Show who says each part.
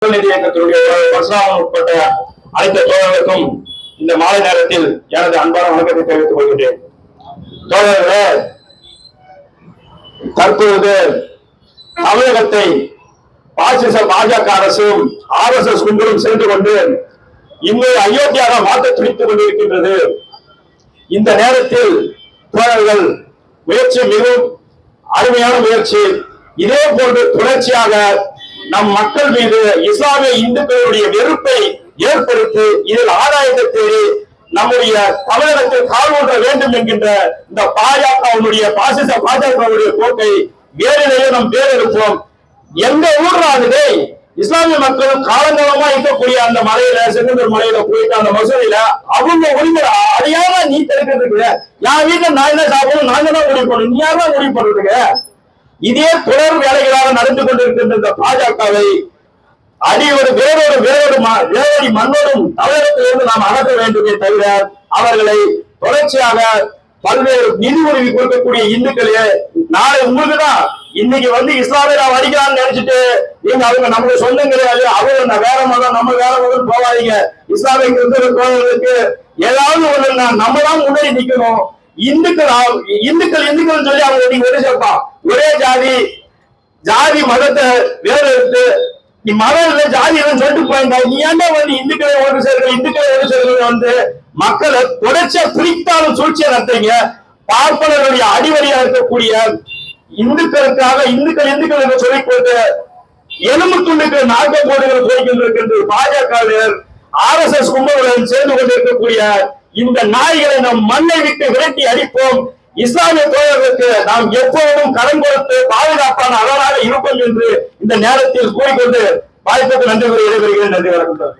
Speaker 1: இயக்கத்தினுடைய உட்பட்ட அனைத்து தோழர்களுக்கும் இந்த மாலை நேரத்தில் எனது அன்பான வணக்கத்தை தெரிவித்துக் கொள்கின்றேன். தோழர்களே, தற்பொழுது தமிழகத்தை பாசிச பாஜக அரசும் RSS கும்பலும் சேர்ந்து கொண்டு இன்னொரு அயோத்தியாக மாற்ற துடித்துக் கொண்டிருக்கின்றது. இந்த நேரத்தில் தோழர்கள் முயற்சி மிகவும் அருமையான முயற்சி. இதே போன்று தொடர்ச்சியாக நம் மக்கள் மீது இஸ்லாமிய இந்துக்களுடைய வெறுப்பை ஏற்படுத்தி இதில் ஆதாயத்தை தேடி நம்முடைய தமிழகத்தில் கால் ஊன்ற வேண்டும் என்கின்ற இந்த பாஜகவுடைய பாசிச பாஜகவுடைய போக்கை வேறிலேயே நாம் வேறெடுப்போம். எந்த ஊர்றாகுதே இஸ்லாமிய மக்கள் காலங்காலமா இருக்கக்கூடிய அந்த மலையில செங்கந்தூர் மலையில போயிட்டு அந்த மசூதியில அவங்க உரிமை அதையாவ நீ தடுக்கிறதுக்கு என் வீட்டுல நான் என்ன சாப்பிடணும், நாங்க தான் முடிவு பண்ணணும், நீ யாரும் முடிவு பண்றதுக்கு? இதே தொடர் வேலைகளாக நடந்து கொண்டிருக்கின்ற இந்த பாஜகவை வேறொரு மண்ணோடும் தமிழகத்திலிருந்து நாம் அகற்ற வேண்டுமே தவிர அவர்களை தொடர்ச்சியாக பல்வேறு நிதி உதவி கொடுக்கக்கூடிய இந்துக்களே நாளை உங்களுக்கு தான் இன்னைக்கு இஸ்லாமிய நாம் அடிக்கலாம்னு நினைச்சிட்டு நீங்க அவங்க நமக்கு சொந்தம் கிடையாது, அவங்க வேற மதம் நம்ம வேற மதம் போவாதீங்க. இஸ்லாமிய கிறிஸ்தவ தோழர்களுக்கு ஏதாவது ஒண்ணு நம்ம தான் முன்னாடி நிக்கணும். இந்துக்கள் சொல்லி அவங்க நீங்க ஒரே சேர்ப்பா, ஒரே ஜாதி மதத்தை வேற எடுத்து நீ மதம் இல்ல ஜாதி இல்லைன்னு சொல்லிட்டு போயிருந்தா நீ ஏன்டா இந்துக்களை ஒன்று சேர்க்கிற மக்களை தொடர்ச்சியா பிரித்தாலும் சூழ்ச்சியா நடத்துறீங்க. பார்ப்பனர்களுடைய அடிவரியா இருக்கக்கூடிய இந்துக்கள் என்று சொல்லிக் கொண்டு எலும்பு துண்டுக்கு நாக்க போடுகள் போய்கின்றிருக்கின்ற பாஜகவினர் RSS கும்பலுடன் சேர்ந்து கொண்டிருக்கக்கூடிய இந்த நாய்களை நாம் மண்ணை விட்டு விரட்டி அடிப்போம். இஸ்லாமிய தோழர்களுக்கு நாம் எப்போதும் கடன் கொடுத்து பாதுகாப்பான அரணாக இருப்போம் என்று இந்த நேரத்தில் கூறிக்கொண்டு வாய்ப்புக்கு நன்றி கூறி விடைபெறுகிறேன். நன்றி, வணக்கம்.